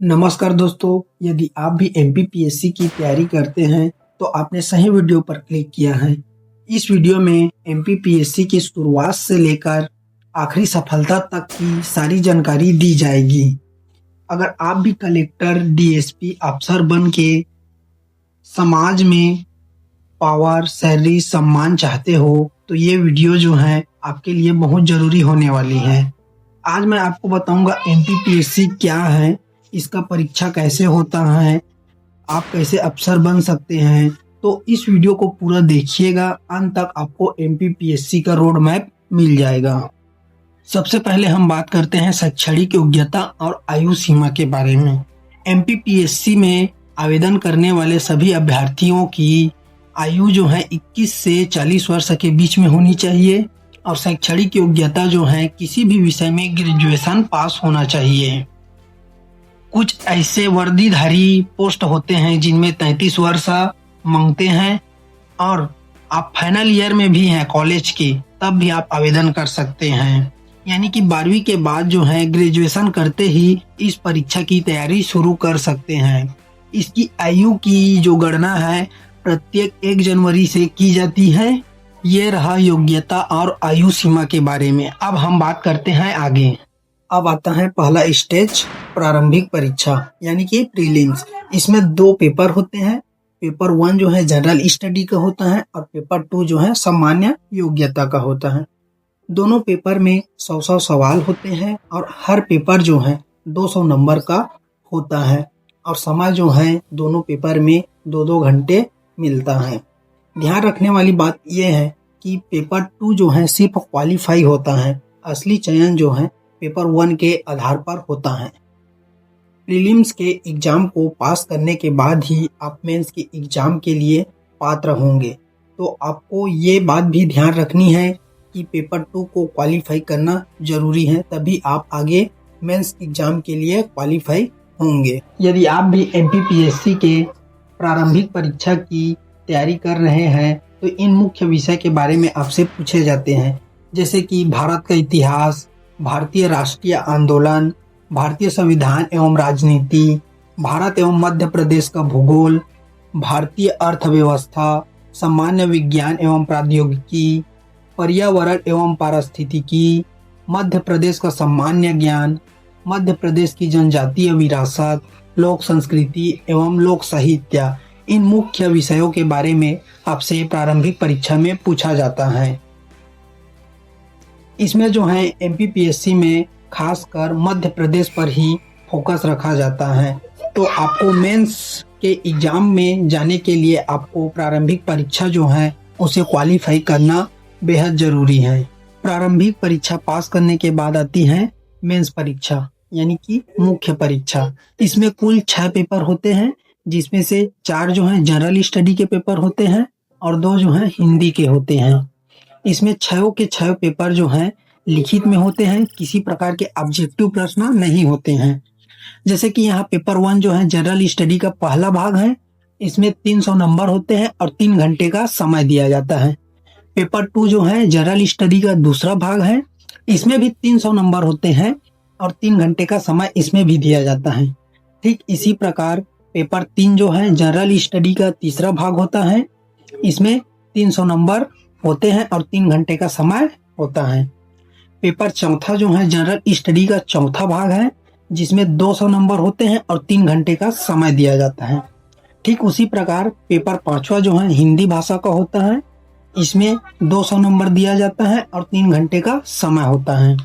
नमस्कार दोस्तों, यदि आप भी एमपीपीएससी की तैयारी करते हैं तो आपने सही वीडियो पर क्लिक किया है। इस वीडियो में एमपीपीएससी की शुरुआत से लेकर आखिरी सफलता तक की सारी जानकारी दी जाएगी। अगर आप भी कलेक्टर, डीएसपी अफसर बन के समाज में पावर, सैलरी, सम्मान चाहते हो तो ये वीडियो जो है आपके लिए बहुत जरूरी होने वाली है। आज मैं आपको बताऊंगा एमपीपीएससी क्या है, इसका परीक्षा कैसे होता है, आप कैसे अफसर बन सकते हैं। तो इस वीडियो को पूरा देखिएगा, अंत तक आपको एमपीपीएससी का रोड मैप मिल जाएगा। सबसे पहले हम बात करते हैं शैक्षणिक योग्यता और आयु सीमा के बारे में। एमपीपीएससी में आवेदन करने वाले सभी अभ्यर्थियों की आयु जो है 21 से 40 वर्ष के बीच में होनी चाहिए और शैक्षणिक योग्यता जो है किसी भी विषय में ग्रेजुएशन पास होना चाहिए। कुछ ऐसे वर्दीधारी पोस्ट होते हैं जिनमें 33 वर्ष मांगते हैं और आप फाइनल ईयर में भी हैं कॉलेज के, तब भी आप आवेदन कर सकते हैं। यानी कि 12वीं के बाद जो है ग्रेजुएशन करते ही इस परीक्षा की तैयारी शुरू कर सकते हैं। इसकी आयु की जो गणना है प्रत्येक 1 जनवरी से की जाती है। ये रहा योग्यता और आयु सीमा के बारे में। अब हम बात करते हैं आगे। अब आता है पहला स्टेज, प्रारंभिक परीक्षा यानी कि प्रीलिम्स। इसमें 2 पेपर होते हैं। पेपर 1 जो है जनरल स्टडी का होता है और पेपर 2 जो है सामान्य योग्यता का होता है। दोनों पेपर में 100 सवाल होते हैं और हर पेपर जो है 200 नंबर का होता है और समय जो है दोनों पेपर में 2-2 घंटे मिलता है। ध्यान रखने वाली बात यह है कि पेपर 2 जो है सिर्फ क्वालिफाई होता है, असली चयन जो है पेपर 1 के आधार पर होता है। प्रीलिम्स के एग्जाम को पास करने के बाद ही आप मेंस के एग्जाम के लिए पात्र होंगे। तो आपको ये बात भी ध्यान रखनी है कि पेपर 2 को क्वालिफाई करना जरूरी है, तभी आप आगे मेंस एग्जाम के लिए क्वालिफाई होंगे। यदि आप भी एमपीपीएससी के प्रारंभिक परीक्षा की तैयारी कर रहे हैं तो इन मुख्य विषय के बारे में आपसे पूछे जाते हैं, जैसे कि भारत का इतिहास, भारतीय राष्ट्रीय आंदोलन, भारतीय संविधान एवं राजनीति, भारत एवं मध्य प्रदेश का भूगोल, भारतीय अर्थव्यवस्था, सामान्य विज्ञान एवं प्रौद्योगिकी, पर्यावरण एवं पारिस्थितिकी, मध्य प्रदेश का सामान्य ज्ञान, मध्य प्रदेश की जनजातीय विरासत, लोक संस्कृति एवं लोक साहित्य। इन मुख्य विषयों के बारे में आपसे प्रारंभिक परीक्षा में पूछा जाता है। इसमें जो है एमपीपीएससी में खासकर मध्य प्रदेश पर ही फोकस रखा जाता है। तो आपको मेंस के एग्जाम में जाने के लिए आपको प्रारंभिक परीक्षा जो है उसे क्वालिफाई करना बेहद जरूरी है। प्रारंभिक परीक्षा पास करने के बाद आती है मेंस परीक्षा यानी कि मुख्य परीक्षा। इसमें कुल 6 पेपर होते हैं, जिसमें से 4 जो है जनरल स्टडी के पेपर होते हैं और 2 जो है हिंदी के होते हैं। इसमें 6 के 6 पेपर जो हैं लिखित में होते हैं, किसी प्रकार के ऑब्जेक्टिव प्रश्न नहीं होते हैं। जैसे कि यहाँ पेपर 1 जो है जनरल स्टडी का पहला भाग है, इसमें 300 नंबर होते हैं और 3 घंटे का समय दिया जाता है। पेपर 2 जो है जनरल स्टडी का दूसरा भाग है, इसमें भी 300 नंबर होते हैं और 3 घंटे का समय इसमें भी दिया जाता है। ठीक इसी प्रकार पेपर 3 जो है जनरल स्टडी का तीसरा भाग होता है, इसमें 300 नंबर होते हैं और 3 घंटे का समय होता है। पेपर 4 जो है जनरल स्टडी का चौथा भाग है, जिसमें 200 नंबर होते हैं और 3 घंटे का समय दिया जाता है। ठीक उसी प्रकार पेपर 5वां जो है हिंदी भाषा का होता है, इसमें 200 नंबर दिया जाता है और 3 घंटे का समय होता है।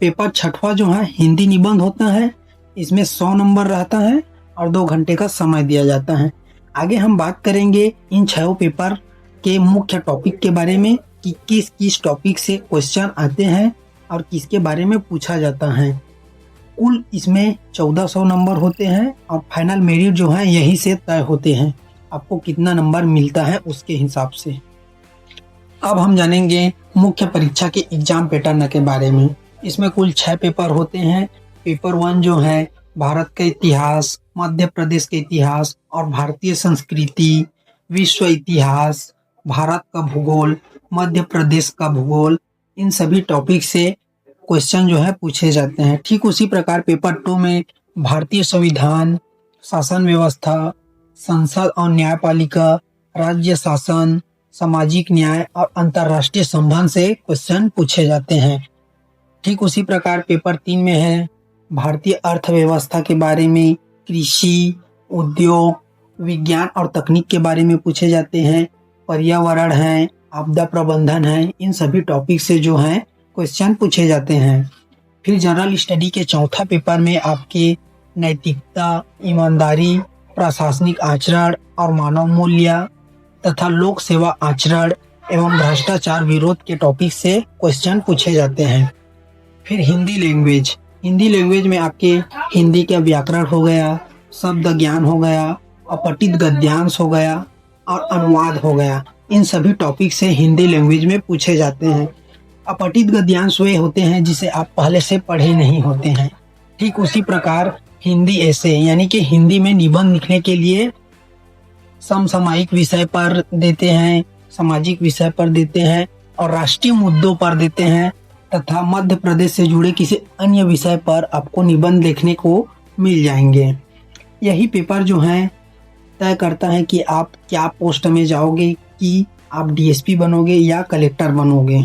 पेपर 6वां जो है हिंदी निबंध होता है, इसमें 100 नंबर रहता है और 2 घंटे का समय दिया जाता है। आगे हम बात करेंगे इन 6 पेपर के मुख्य टॉपिक के बारे में कि किस किस टॉपिक से क्वेश्चन आते हैं और किसके बारे में पूछा जाता है। कुल इसमें 1400 नंबर होते हैं और फाइनल मेरिट जो है यही से तय होते हैं, आपको कितना नंबर मिलता है उसके हिसाब से। अब हम जानेंगे मुख्य परीक्षा के एग्जाम पैटर्न के बारे में। इसमें कुल 6 पेपर होते हैं। पेपर 1 जो है भारत का इतिहास, मध्य प्रदेश का इतिहास और भारतीय संस्कृति, विश्व इतिहास, भारत का भूगोल, मध्य प्रदेश का भूगोल, इन सभी टॉपिक से क्वेश्चन जो है पूछे जाते हैं। ठीक उसी प्रकार पेपर 2 में भारतीय संविधान, शासन व्यवस्था, संसद और न्यायपालिका, राज्य शासन, सामाजिक न्याय और अंतर्राष्ट्रीय संबंध से क्वेश्चन पूछे जाते हैं। ठीक उसी प्रकार पेपर 3 में है भारतीय अर्थव्यवस्था के बारे में, कृषि, उद्योग, विज्ञान और तकनीक के बारे में पूछे जाते हैं, पर्यावरण है, आपदा प्रबंधन है, इन सभी टॉपिक से जो है क्वेश्चन पूछे जाते हैं। फिर जनरल स्टडी के चौथा पेपर में आपके नैतिकता, ईमानदारी, प्रशासनिक आचरण और मानव मूल्य तथा लोक सेवा आचरण एवं भ्रष्टाचार विरोध के टॉपिक से क्वेश्चन पूछे जाते हैं। फिर हिंदी लैंग्वेज में आपके हिंदी का व्याकरण हो गया, शब्द ज्ञान हो गया, अपठित गद्यांश हो गया और अनुवाद हो गया। इन सभी टॉपिक से हिंदी लैंग्वेज में पूछे जाते हैं। अपठित गद्यांश वे होते हैं जिसे आप पहले से पढ़े नहीं होते हैं। ठीक उसी प्रकार हिंदी ऐसे यानी कि हिंदी में निबंध लिखने के लिए समसामयिक विषय पर देते हैं, सामाजिक विषय पर देते हैं और राष्ट्रीय मुद्दों पर देते हैं तथा मध्य प्रदेश से जुड़े किसी अन्य विषय पर आपको निबंध लिखने को मिल जाएंगे। यही पेपर जो है तय करता है कि आप क्या पोस्ट में जाओगे, कि आप डीएसपी बनोगे या कलेक्टर बनोगे।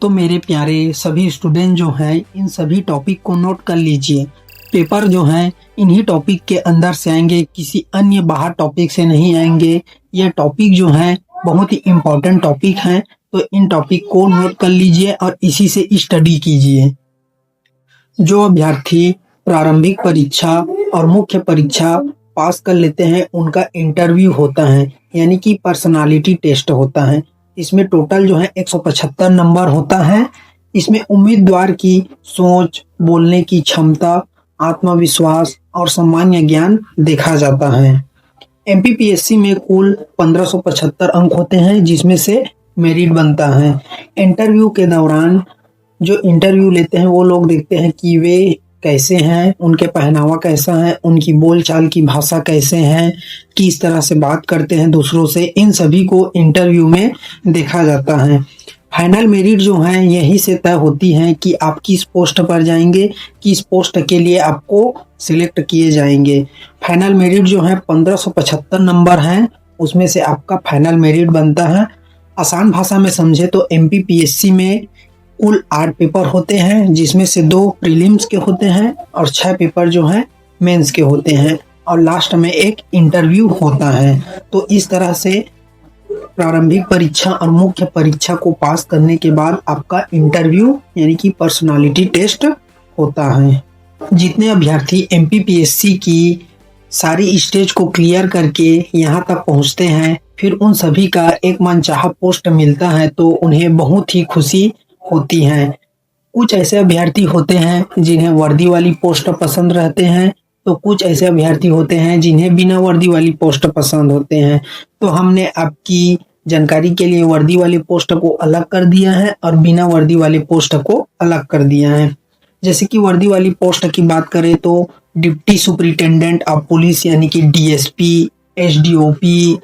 तो मेरे प्यारे सभी स्टूडेंट जो हैं इन सभी टॉपिक को नोट कर लीजिए। पेपर जो हैं इन्हीं टॉपिक के अंदर से आएंगे, किसी अन्य बाहर टॉपिक से नहीं आएंगे। ये टॉपिक जो हैं बहुत ही इम्पोर्टेंट टॉपिक हैं, तो इन टॉपिक को नोट कर लीजिए और इसी से स्टडी कीजिए। जो अभ्यर्थी प्रारंभिक परीक्षा और मुख्य परीक्षा पास कर लेते हैं उनका इंटरव्यू होता है, यानी कि पर्सनालिटी टेस्ट होता है। इसमें टोटल जो है 175 नंबर होता है। इसमें उम्मीदवार की सोच, बोलने की क्षमता, आत्मविश्वास और सामान्य ज्ञान देखा जाता है। एमपीपीएससी में कुल 1575 अंक होते हैं जिसमें से मेरिट बनता है। इंटरव्यू के दौरान जो इंटरव्यू लेते हैं वो लोग देखते हैं कि वे कैसे हैं, उनके पहनावा कैसा है, उनकी बोलचाल की भाषा कैसे है, किस तरह से बात करते हैं दूसरों से, इन सभी को इंटरव्यू में देखा जाता है। फाइनल मेरिट जो है यही से तय होती है कि आप किस पोस्ट पर जाएंगे, किस पोस्ट के लिए आपको सिलेक्ट किए जाएंगे। फाइनल मेरिट जो है 1575 नंबर हैं, उसमें से आपका फाइनल मेरिट बनता है। आसान भाषा में समझे तो एमपीपीएससी में कुल 8 पेपर होते हैं जिसमें से 2 प्रीलिम्स के होते हैं और 6 पेपर जो हैं मेंस के होते हैं और लास्ट में एक इंटरव्यू होता है। तो इस तरह से प्रारंभिक परीक्षा और मुख्य परीक्षा को पास करने के बाद आपका इंटरव्यू यानी कि पर्सनालिटी टेस्ट होता है। जितने अभ्यर्थी एमपीपीएससी की सारी स्टेज को क्लियर करके यहाँ तक पहुँचते हैं, फिर उन सभी का एक मनचाहा पोस्ट मिलता है तो उन्हें बहुत ही खुशी होती है। कुछ ऐसे अभ्यर्थी होते हैं जिन्हें वर्दी वाली पोस्ट पसंद रहते हैं, तो कुछ ऐसे अभ्यर्थी होते हैं जिन्हें बिना वर्दी वाली पोस्ट पसंद होते हैं। तो हमने आपकी जानकारी के लिए वर्दी वाली पोस्ट को अलग कर दिया है और बिना वर्दी वाली पोस्ट को अलग कर दिया है। जैसे कि वर्दी वाली पोस्ट की बात करें तो डिप्टी सुपरिटेंडेंट ऑफ पुलिस यानी कि DSP, SDOP,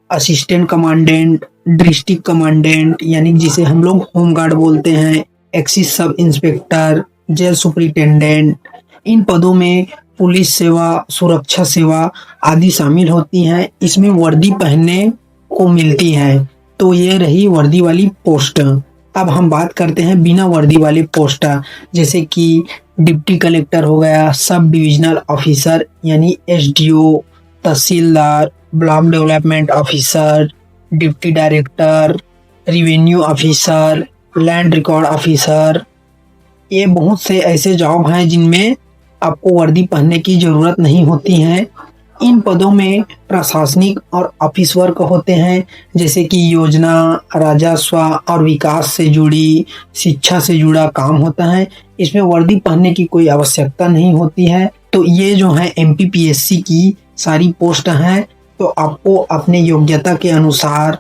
assistant commandant, district commandant यानी जिसे हम लोग होमगार्ड बोलते हैं, axis sub inspector, jail superintendent, इन पदों में पुलिस सेवा, सुरक्षा सेवा आदि शामिल होती हैं। इसमें वर्दी पहनने को मिलती है। तो ये रही वर्दी वाली पोस्ट। अब हम बात करते हैं बिना वर्दी वाली पोस्ट, जैसे कि डिप्टी कलेक्टर हो गया, सब डिविजनल ऑफिसर यानी SDO, tehsildar, block development officer, deputy director, revenue officer, land record officer. ये बहुत से ऐसे जॉब हैं जिनमें आपको वर्दी पहनने की ज़रूरत नहीं होती है। इन पदों में प्रशासनिक और ऑफिस वर्क होते हैं, जैसे कि योजना, राजस्व और विकास से जुड़ी, शिक्षा से जुड़ा काम होता है। इसमें वर्दी पहनने की कोई आवश्यकता नहीं होती है। तो ये जो है एमपीपीएससी की सारी पोस्ट हैं। तो आपको अपने योग्यता के अनुसार,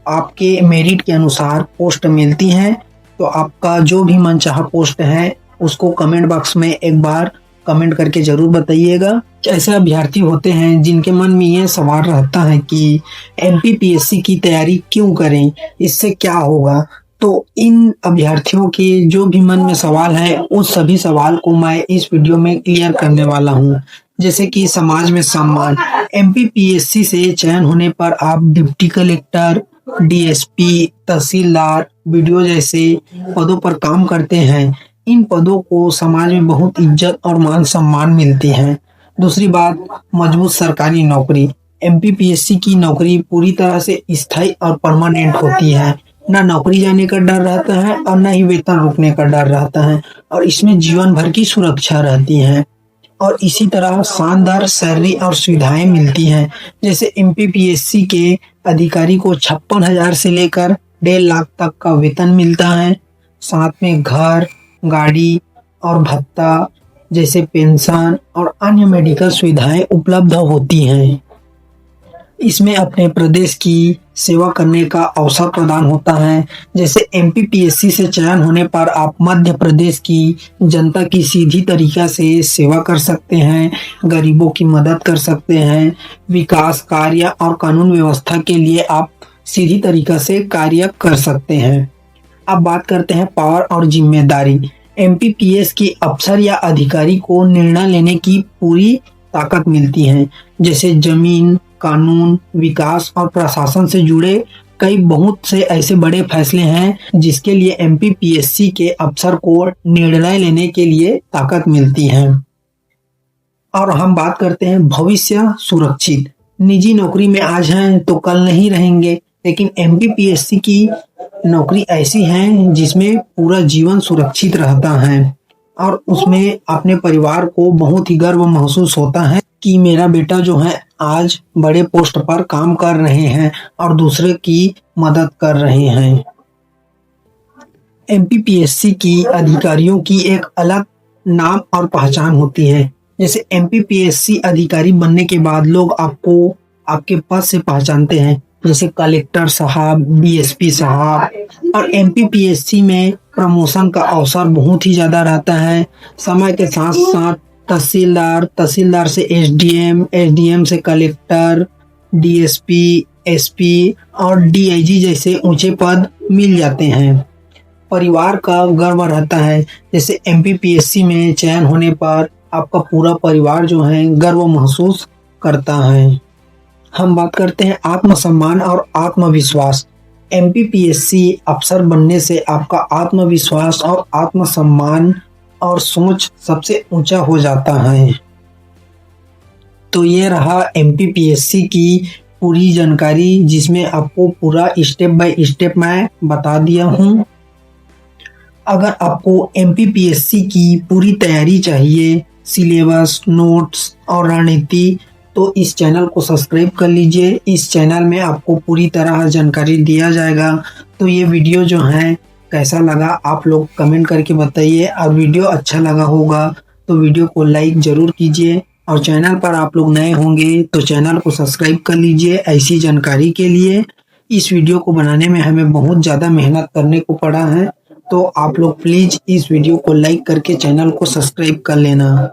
आपके मेरिट के अनुसार पोस्ट मिलती हैं। तो आपका जो भी मनचाहा पोस्ट है उसको कमेंट बॉक्स में एक बार कमेंट करके जरूर बताइएगा। ऐसे अभ्यर्थी होते हैं जिनके मन में ये सवाल रहता है कि एमपीपीएससी की तैयारी क्यों करें, इससे क्या होगा। तो इन अभ्यर्थियों के जो भी मन में सवाल है उस सभी सवाल को मैं इस वीडियो में क्लियर करने वाला हूँ। जैसे कि समाज में सम्मान। एमपीपीएससी से चयन होने पर आप डिप्टी कलेक्टर, डीएसपी, तहसीलदार, बीडीओ जैसे पदों पर काम करते हैं। इन पदों को समाज में बहुत इज्जत और मान सम्मान मिलती है। दूसरी बात, मजबूत सरकारी नौकरी। एमपीपीएससी की नौकरी पूरी तरह से स्थायी और परमानेंट होती है। ना नौकरी जाने का डर रहता है और ना ही वेतन रुकने का डर रहता है, और इसमें जीवन भर की सुरक्षा रहती है। और इसी तरह शानदार सैलरी और सुविधाएं मिलती हैं। जैसे एमपीपीएससी के अधिकारी को 56,000 से लेकर 1.5 लाख तक का वेतन मिलता है। साथ में घर, गाड़ी और भत्ता जैसे पेंशन और अन्य मेडिकल सुविधाएं उपलब्ध होती हैं। इसमें अपने प्रदेश की सेवा करने का अवसर प्रदान होता है। जैसे एमपीपीएससी से चयन होने पर आप मध्य प्रदेश की जनता की सीधी तरीका से सेवा कर सकते हैं, गरीबों की मदद कर सकते हैं, विकास कार्य और कानून व्यवस्था के लिए आप सीधी तरीका से कार्य कर सकते हैं। अब बात करते हैं पावर और जिम्मेदारी। एमपीपीएस के अफसर या अधिकारी को निर्णय लेने की पूरी ताकत मिलती है। जैसे जमीन, कानून, विकास और प्रशासन से जुड़े कई बहुत से ऐसे बड़े फैसले हैं जिसके लिए एमपीपीएससी के अफसर को निर्णय लेने के लिए ताकत मिलती है। और हम बात करते हैं भविष्य सुरक्षित। निजी नौकरी में आज हैं तो कल नहीं रहेंगे, लेकिन एमपीपीएससी की नौकरी ऐसी है जिसमें पूरा जीवन सुरक्षित रहता है और उसमें अपने परिवार को बहुत ही गर्व महसूस होता है कि मेरा बेटा जो है आज बड़े पोस्ट पर काम कर रहे हैं और दूसरे की मदद कर रहे हैं। एमपीपीएससी की अधिकारियों की एक अलग नाम और पहचान होती है। जैसे एमपीपीएससी अधिकारी बनने के बाद लोग आपको आपके पद से पहचानते हैं, जैसे कलेक्टर साहब, डीएसपी साहब। और एमपीपीएससी में प्रमोशन का अवसर बहुत ही ज्यादा रहता है। समय के साथ साथ तहसीलदार, तहसीलदार से एसडीएम, एसडीएम से कलेक्टर, डीएसपी, एसपी और डीआईजी जैसे ऊंचे पद मिल जाते हैं। परिवार का गर्व रहता है। जैसे एमपीपीएससी में चयन होने पर आपका पूरा परिवार जो है गर्व महसूस करता है। हम बात करते हैं आत्मसम्मान और आत्मविश्वास। एमपीपीएससी अफसर बनने से आपका आत्मविश्वास और आत्मसम्मान और सोच सबसे ऊंचा हो जाता है। तो ये रहा एमपीपीएससी की पूरी जानकारी, जिसमें आपको पूरा स्टेप बाय स्टेप मैं बता दिया हूँ। अगर आपको एमपीपीएससी की पूरी तैयारी चाहिए, सिलेबस, नोट्स और रणनीति, तो इस चैनल को सब्सक्राइब कर लीजिए। इस चैनल में आपको पूरी तरह जानकारी दिया जाएगा। तो ये वीडियो जो है कैसा लगा आप लोग कमेंट करके बताइए, और वीडियो अच्छा लगा होगा तो वीडियो को लाइक जरूर कीजिए, और चैनल पर आप लोग नए होंगे तो चैनल को सब्सक्राइब कर लीजिए ऐसी जानकारी के लिए। इस वीडियो को बनाने में हमें बहुत ज़्यादा मेहनत करने को पड़ा है, तो आप लोग प्लीज़ इस वीडियो को लाइक करके चैनल को सब्सक्राइब कर लेना।